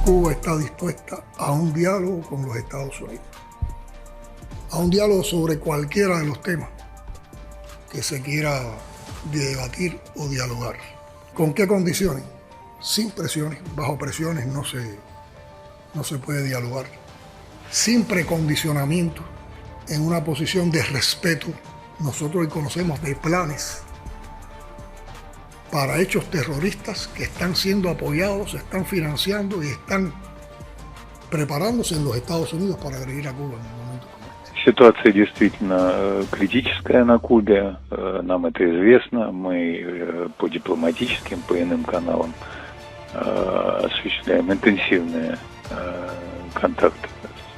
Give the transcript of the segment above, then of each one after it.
Cuba está dispuesta a un diálogo con los Estados Unidos, a un diálogo sobre cualquiera de los temas que se quiera debatir o dialogar. ¿Con qué condiciones? Sin presiones, bajo presiones no se puede dialogar. Sin precondicionamiento, en una posición de respeto. Nosotros hoy conocemos de planes para hechos terroristas que están siendo apoyados, se están financiando y están preparándose en los Estados Unidos para agredir a Cuba en el momento como este. Ситуация действительно критическая на Кубе, нам это известно, мы по дипломатическим, по иным каналам осуществляем интенсивные контакты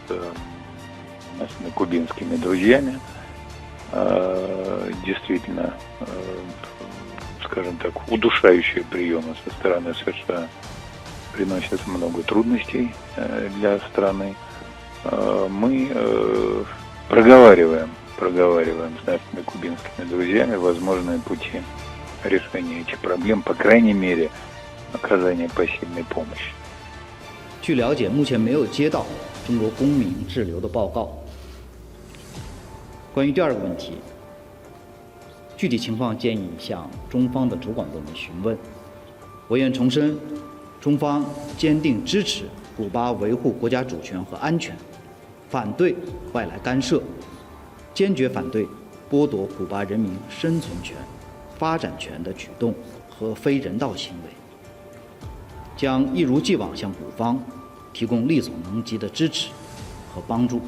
с нашими кубинскими друзьями. Действительно, скажем так, удушающие приемы со стороны США приносят много трудностей для страны. Мы проговариваем с нашими кубинскими друзьями возможные пути решения этих проблем, по крайней мере, оказания посильной помощи. 据了解，目前没有接到中国公民滞留的报告。关于第二个问题，具体情况建议向中方的主管部门询问。我愿重申，中方坚定支持古巴维护国家主权和安全，反对外来干涉，坚决反对剥夺古巴人民生存权、发展权的举动和非人道行为，将一如既往向古方提供力所能及的支持和帮助。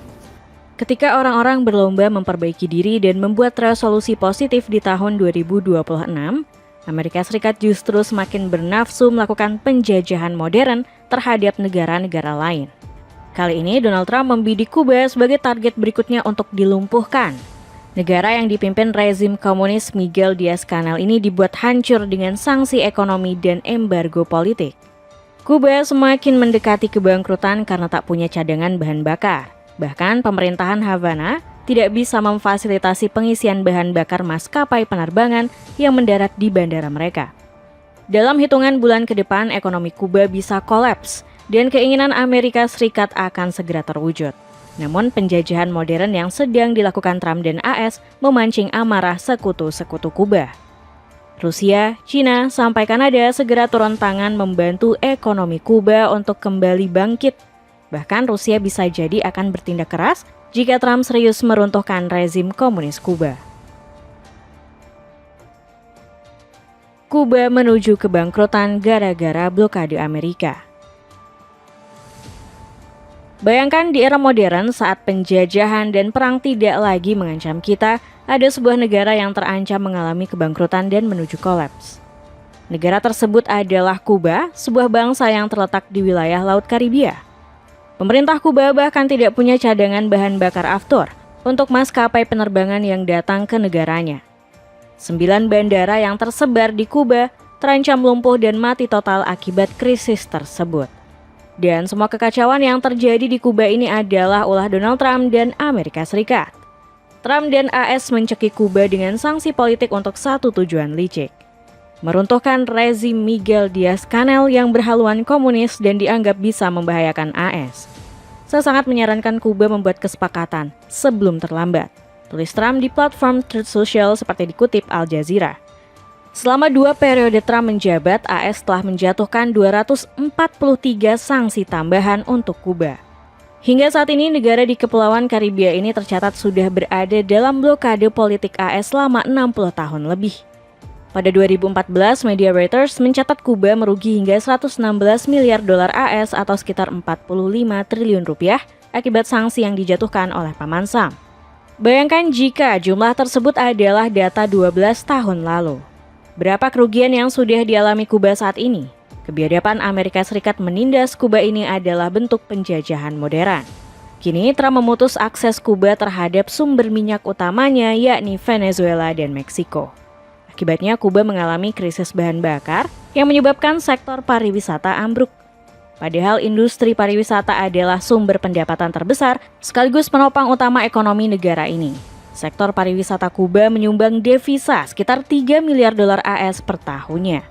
Ketika orang-orang berlomba memperbaiki diri dan membuat resolusi positif di tahun 2026, Amerika Serikat justru semakin bernafsu melakukan penjajahan modern terhadap negara-negara lain. Kali ini Donald Trump membidik Kuba sebagai target berikutnya untuk dilumpuhkan. Negara yang dipimpin rezim komunis Miguel Diaz-Canel ini dibuat hancur dengan sanksi ekonomi dan embargo politik. Kuba semakin mendekati kebangkrutan karena tak punya cadangan bahan bakar. Bahkan pemerintahan Havana tidak bisa memfasilitasi pengisian bahan bakar maskapai penerbangan yang mendarat di bandara mereka. Dalam hitungan bulan ke depan, ekonomi Kuba bisa kolaps dan keinginan Amerika Serikat akan segera terwujud. Namun penjajahan modern yang sedang dilakukan Trump dan AS memancing amarah sekutu-sekutu Kuba. Rusia, China, sampai Kanada segera turun tangan membantu ekonomi Kuba untuk kembali bangkit. Bahkan Rusia bisa jadi akan bertindak keras jika Trump serius meruntuhkan rezim komunis Kuba. Kuba menuju kebangkrutan gara-gara blokade Amerika. Bayangkan di era modern saat penjajahan dan perang tidak lagi mengancam kita, ada sebuah negara yang terancam mengalami kebangkrutan dan menuju kolaps. Negara tersebut adalah Kuba, sebuah bangsa yang terletak di wilayah Laut Karibia. Pemerintah Kuba bahkan tidak punya cadangan bahan bakar aftur untuk maskapai penerbangan yang datang ke negaranya. 9 bandara yang tersebar di Kuba terancam lumpuh dan mati total akibat krisis tersebut. Dan semua kekacauan yang terjadi di Kuba ini adalah ulah Donald Trump dan Amerika Serikat. Trump dan AS mencekik Kuba dengan sanksi politik untuk satu tujuan licik: meruntuhkan rezim Miguel Diaz-Canel yang berhaluan komunis dan dianggap bisa membahayakan AS. Saya sangat menyarankan Kuba membuat kesepakatan sebelum terlambat, tulis Trump di platform Truth Social seperti dikutip Al Jazeera. Selama 2 periode Trump menjabat, AS telah menjatuhkan 243 sanksi tambahan untuk Kuba. Hingga saat ini, negara di Kepulauan Karibia ini tercatat sudah berada dalam blokade politik AS selama 60 tahun lebih. Pada 2014, media Reuters mencatat Kuba merugi hingga 116 miliar dolar AS atau sekitar 45 triliun rupiah akibat sanksi yang dijatuhkan oleh Paman Sam. Bayangkan jika jumlah tersebut adalah data 12 tahun lalu. Berapa kerugian yang sudah dialami Kuba saat ini? Kebiadaban Amerika Serikat menindas Kuba ini adalah bentuk penjajahan modern. Kini Trump memutus akses Kuba terhadap sumber minyak utamanya yakni Venezuela dan Meksiko. Akibatnya Kuba mengalami krisis bahan bakar yang menyebabkan sektor pariwisata ambruk. Padahal industri pariwisata adalah sumber pendapatan terbesar sekaligus penopang utama ekonomi negara ini. Sektor pariwisata Kuba menyumbang devisa sekitar 3 miliar dolar AS per tahunnya.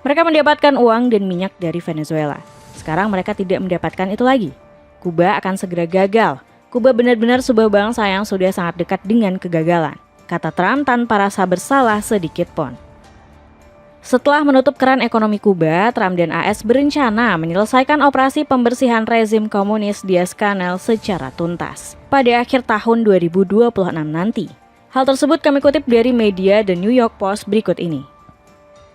Mereka mendapatkan uang dan minyak dari Venezuela. Sekarang mereka tidak mendapatkan itu lagi. Kuba akan segera gagal. Kuba benar-benar sebuah bangsa yang sudah sangat dekat dengan kegagalan, kata Trump tanpa rasa bersalah sedikit pun. Setelah menutup keran ekonomi Kuba, Trump dan AS berencana menyelesaikan operasi pembersihan rezim komunis Diaz-Canel secara tuntas pada akhir tahun 2026 nanti. Hal tersebut kami kutip dari media The New York Post berikut ini.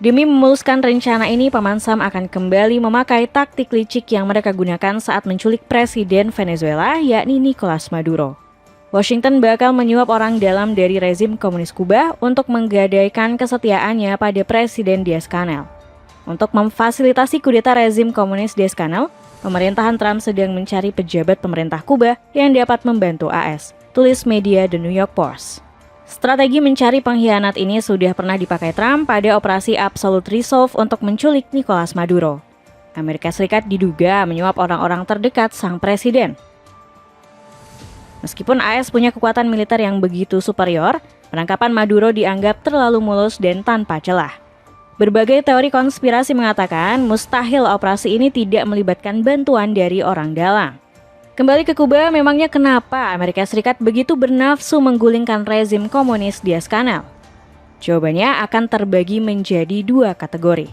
Demi memuluskan rencana ini, Paman Sam akan kembali memakai taktik licik yang mereka gunakan saat menculik Presiden Venezuela, yakni Nicolas Maduro. Washington bakal menyuap orang dalam dari rezim komunis Kuba untuk menggadaikan kesetiaannya pada Presiden Diaz-Canel. Untuk memfasilitasi kudeta rezim komunis Diaz-Canel, pemerintahan Trump sedang mencari pejabat pemerintah Kuba yang dapat membantu AS, tulis media The New York Post. Strategi mencari pengkhianat ini sudah pernah dipakai Trump pada operasi Absolute Resolve untuk menculik Nicolas Maduro. Amerika Serikat diduga menyuap orang-orang terdekat sang presiden. Meskipun AS punya kekuatan militer yang begitu superior, penangkapan Maduro dianggap terlalu mulus dan tanpa celah. Berbagai teori konspirasi mengatakan mustahil operasi ini tidak melibatkan bantuan dari orang dalam. Kembali ke Kuba, memangnya kenapa Amerika Serikat begitu bernafsu menggulingkan rezim komunis Diaz-Canel? Jawabannya akan terbagi menjadi dua kategori.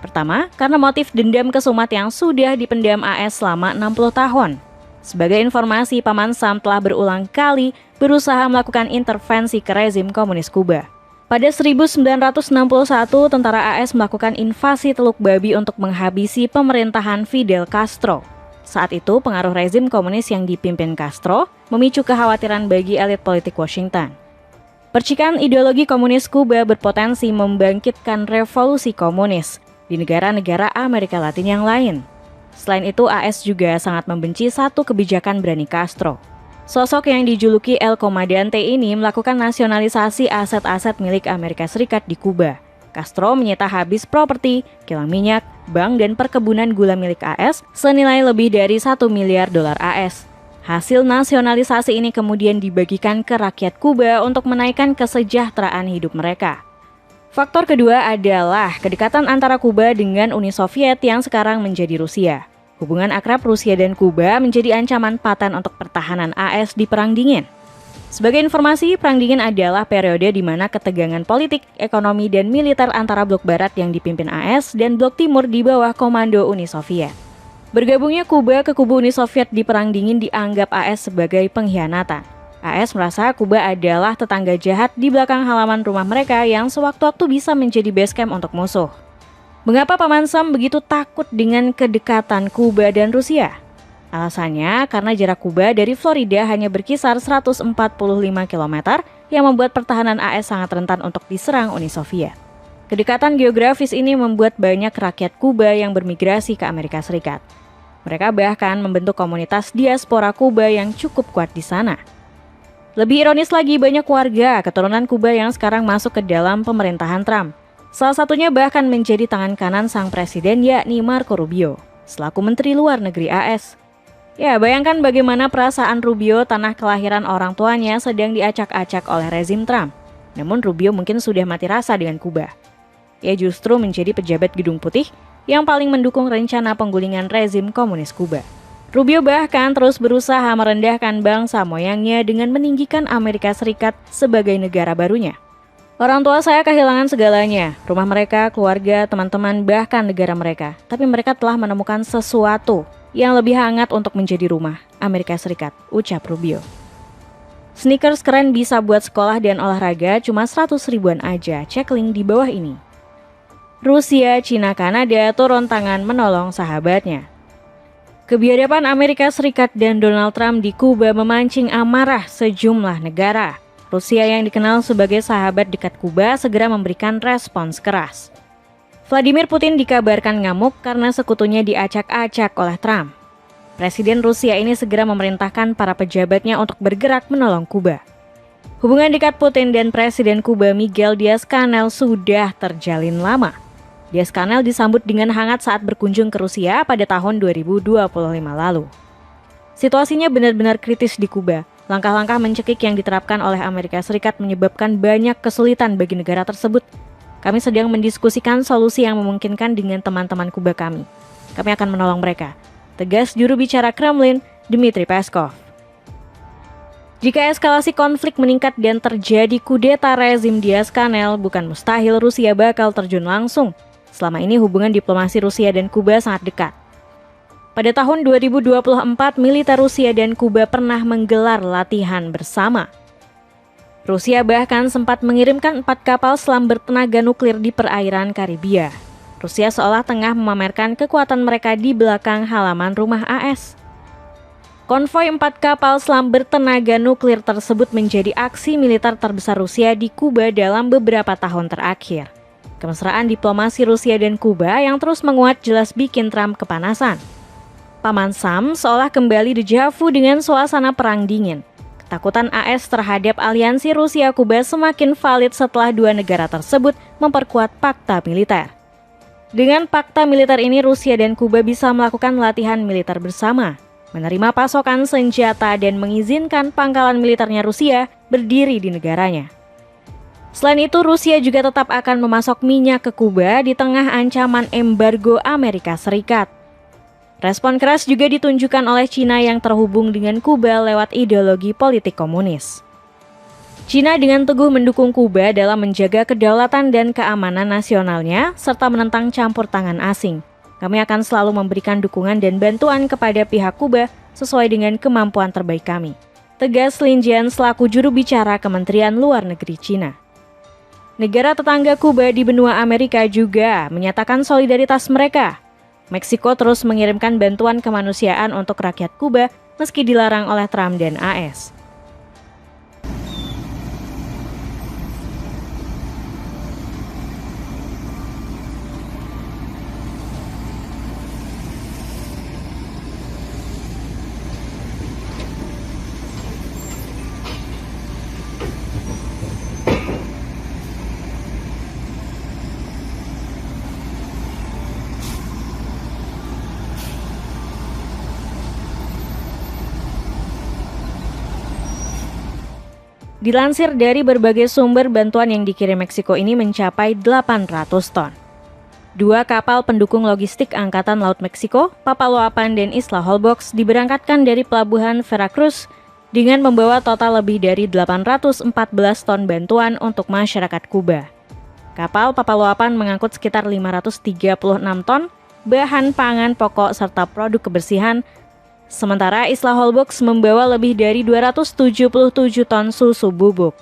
Pertama, karena motif dendam kesumat yang sudah dipendam AS selama 60 tahun. Sebagai informasi, Paman Sam telah berulang kali berusaha melakukan intervensi ke rezim komunis Kuba. Pada 1961, tentara AS melakukan invasi Teluk Babi untuk menghabisi pemerintahan Fidel Castro. Saat itu, pengaruh rezim komunis yang dipimpin Castro memicu kekhawatiran bagi elit politik Washington. Percikan ideologi komunis Kuba berpotensi membangkitkan revolusi komunis di negara-negara Amerika Latin yang lain. Selain itu, AS juga sangat membenci satu kebijakan berani Castro. Sosok yang dijuluki El Comandante ini melakukan nasionalisasi aset-aset milik Amerika Serikat di Kuba. Castro menyita habis properti, kilang minyak, bank dan perkebunan gula milik AS senilai lebih dari 1 miliar dolar AS. Hasil nasionalisasi ini kemudian dibagikan ke rakyat Kuba untuk menaikkan kesejahteraan hidup mereka. Faktor kedua adalah kedekatan antara Kuba dengan Uni Soviet yang sekarang menjadi Rusia. Hubungan akrab Rusia dan Kuba menjadi ancaman paten untuk pertahanan AS di Perang Dingin. Sebagai informasi, Perang Dingin adalah periode di mana ketegangan politik, ekonomi, dan militer antara blok barat yang dipimpin AS dan blok timur di bawah komando Uni Soviet. Bergabungnya Kuba ke kubu Uni Soviet di Perang Dingin dianggap AS sebagai pengkhianatan. AS merasa Kuba adalah tetangga jahat di belakang halaman rumah mereka yang sewaktu-waktu bisa menjadi base camp untuk musuh. Mengapa Paman Sam begitu takut dengan kedekatan Kuba dan Rusia? Alasannya karena jarak Kuba dari Florida hanya berkisar 145 km yang membuat pertahanan AS sangat rentan untuk diserang Uni Soviet. Kedekatan geografis ini membuat banyak rakyat Kuba yang bermigrasi ke Amerika Serikat. Mereka bahkan membentuk komunitas diaspora Kuba yang cukup kuat di sana. Lebih ironis lagi, banyak warga keturunan Kuba yang sekarang masuk ke dalam pemerintahan Trump. Salah satunya bahkan menjadi tangan kanan sang presiden, yakni Marco Rubio, selaku Menteri Luar Negeri AS. Ya, bayangkan bagaimana perasaan Rubio, tanah kelahiran orang tuanya, sedang diacak-acak oleh rezim Trump. Namun Rubio mungkin sudah mati rasa dengan Kuba. Ia justru menjadi pejabat Gedung Putih yang paling mendukung rencana penggulingan rezim komunis Kuba. Rubio bahkan terus berusaha merendahkan bangsa moyangnya dengan meninggikan Amerika Serikat sebagai negara barunya. Orang tua saya kehilangan segalanya, rumah mereka, keluarga, teman-teman, bahkan negara mereka. Tapi mereka telah menemukan sesuatu yang lebih hangat untuk menjadi rumah, Amerika Serikat, ucap Rubio. Sneakers keren bisa buat sekolah dan olahraga cuma 100 ribuan aja, cek link di bawah ini. Rusia, Cina, Kanada turun tangan menolong sahabatnya. Kebiadaban Amerika Serikat dan Donald Trump di Kuba memancing amarah sejumlah negara. Rusia yang dikenal sebagai sahabat dekat Kuba segera memberikan respons keras. Vladimir Putin dikabarkan ngamuk karena sekutunya diacak-acak oleh Trump. Presiden Rusia ini segera memerintahkan para pejabatnya untuk bergerak menolong Kuba. Hubungan dekat Putin dan Presiden Kuba Miguel Diaz-Canel sudah terjalin lama. Diaz-Canel disambut dengan hangat saat berkunjung ke Rusia pada tahun 2025 lalu. Situasinya benar-benar kritis di Kuba. Langkah-langkah mencekik yang diterapkan oleh Amerika Serikat menyebabkan banyak kesulitan bagi negara tersebut. Kami sedang mendiskusikan solusi yang memungkinkan dengan teman-teman Kuba kami. Kami akan menolong mereka, tegas juru bicara Kremlin, Dmitry Peskov. Jika eskalasi konflik meningkat dan terjadi kudeta rezim Diaz-Canel, bukan mustahil Rusia bakal terjun langsung. Selama ini hubungan diplomasi Rusia dan Kuba sangat dekat. Pada tahun 2024, militer Rusia dan Kuba pernah menggelar latihan bersama. Rusia bahkan sempat mengirimkan 4 kapal selam bertenaga nuklir di perairan Karibia. Rusia seolah tengah memamerkan kekuatan mereka di belakang halaman rumah AS. Konvoi 4 kapal selam bertenaga nuklir tersebut menjadi aksi militer terbesar Rusia di Kuba dalam beberapa tahun terakhir. Kemesraan diplomasi Rusia dan Kuba yang terus menguat jelas bikin Trump kepanasan. Paman Sam seolah kembali dejavu dengan suasana perang dingin. Ketakutan AS terhadap aliansi Rusia-Kuba semakin valid setelah 2 negara tersebut memperkuat fakta militer. Dengan fakta militer ini, Rusia dan Kuba bisa melakukan latihan militer bersama, menerima pasokan senjata dan mengizinkan pangkalan militernya Rusia berdiri di negaranya. Selain itu, Rusia juga tetap akan memasok minyak ke Kuba di tengah ancaman embargo Amerika Serikat. Respon keras juga ditunjukkan oleh Cina yang terhubung dengan Kuba lewat ideologi politik komunis. Cina dengan teguh mendukung Kuba dalam menjaga kedaulatan dan keamanan nasionalnya, serta menentang campur tangan asing. Kami akan selalu memberikan dukungan dan bantuan kepada pihak Kuba sesuai dengan kemampuan terbaik kami, tegas Lin Jian selaku juru bicara Kementerian Luar Negeri Cina. Negara tetangga Kuba di benua Amerika juga menyatakan solidaritas mereka. Meksiko terus mengirimkan bantuan kemanusiaan untuk rakyat Kuba meski dilarang oleh Trump dan AS. Dilansir dari berbagai sumber, bantuan yang dikirim Meksiko ini mencapai 800 ton. 2 kapal pendukung logistik Angkatan Laut Meksiko, Papaloapan dan Isla Holbox, diberangkatkan dari pelabuhan Veracruz dengan membawa total lebih dari 814 ton bantuan untuk masyarakat Kuba. Kapal Papaloapan mengangkut sekitar 536 ton bahan pangan pokok serta produk kebersihan, sementara Isla Holbox membawa lebih dari 277 ton susu bubuk.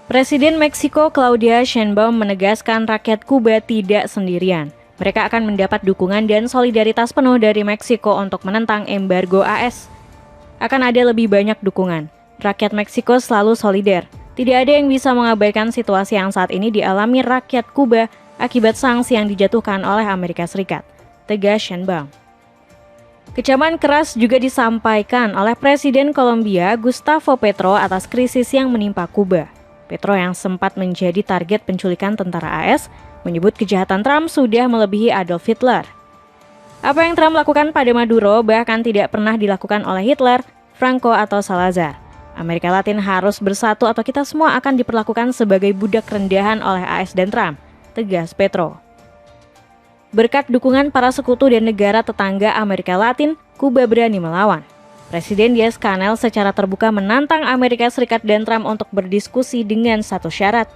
Presiden Meksiko Claudia Sheinbaum menegaskan rakyat Kuba tidak sendirian. Mereka akan mendapat dukungan dan solidaritas penuh dari Meksiko untuk menentang embargo AS. Akan ada lebih banyak dukungan. Rakyat Meksiko selalu solider. Tidak ada yang bisa mengabaikan situasi yang saat ini dialami rakyat Kuba akibat sanksi yang dijatuhkan oleh Amerika Serikat, tegas Sheinbaum. Kecaman keras juga disampaikan oleh Presiden Kolombia Gustavo Petro atas krisis yang menimpa Kuba. Petro yang sempat menjadi target penculikan tentara AS menyebut kejahatan Trump sudah melebihi Adolf Hitler. Apa yang Trump lakukan pada Maduro bahkan tidak pernah dilakukan oleh Hitler, Franco atau Salazar. Amerika Latin harus bersatu atau kita semua akan diperlakukan sebagai budak rendahan oleh AS dan Trump, tegas Petro. Berkat dukungan para sekutu dan negara tetangga Amerika Latin, Kuba berani melawan. Presiden Diaz-Canel secara terbuka menantang Amerika Serikat dan Trump untuk berdiskusi dengan satu syarat.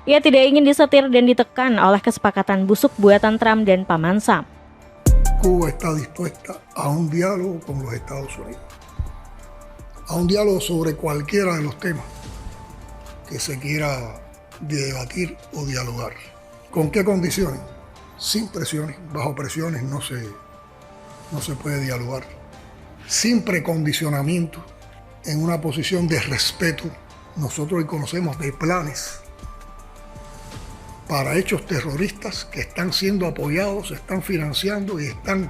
Ia tidak ingin disetir dan ditekan oleh kesepakatan busuk buatan Trump dan Paman Sam. Cuba está dispuesta a un diálogo con los Estados Unidos, a un diálogo sobre cualquiera de los temas que se quiera debatir o dialogar. ¿Con qué condiciones? Sin presiones, bajo presiones no se puede dialogar. Sin precondicionamiento, en una posición de respeto. Nosotros hoy conocemos de planes para hechos terroristas que están siendo apoyados, se están financiando y están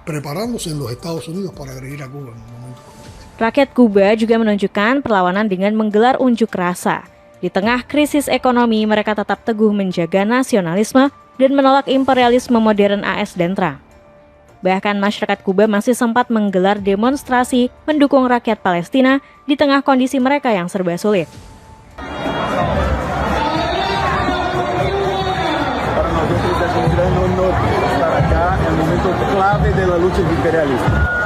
preparándose en los Estados Unidos para agredir a Cuba en un momento como este. Rakyat Kuba juga menunjukkan perlawanan dengan menggelar unjuk rasa. Di tengah krisis ekonomi, mereka tetap teguh menjaga nasionalisme dan menolak imperialisme modern AS dan Trump. Bahkan masyarakat Kuba masih sempat menggelar demonstrasi mendukung rakyat Palestina di tengah kondisi mereka yang serba sulit. Para nosotros es un gran honor estar acá en clave della lucha antiimperialista.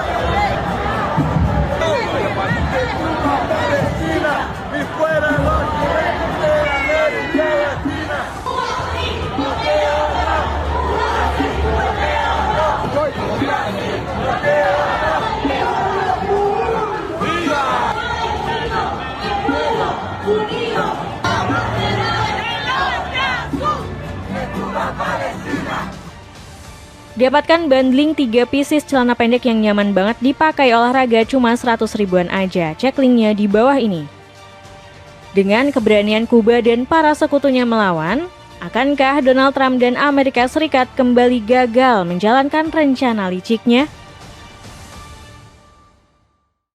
Dapatkan bundling 3 pieces celana pendek yang nyaman banget dipakai olahraga cuma 100 ribuan aja. Cek linknya di bawah ini. Dengan keberanian Kuba dan para sekutunya melawan, akankah Donald Trump dan Amerika Serikat kembali gagal menjalankan rencana liciknya?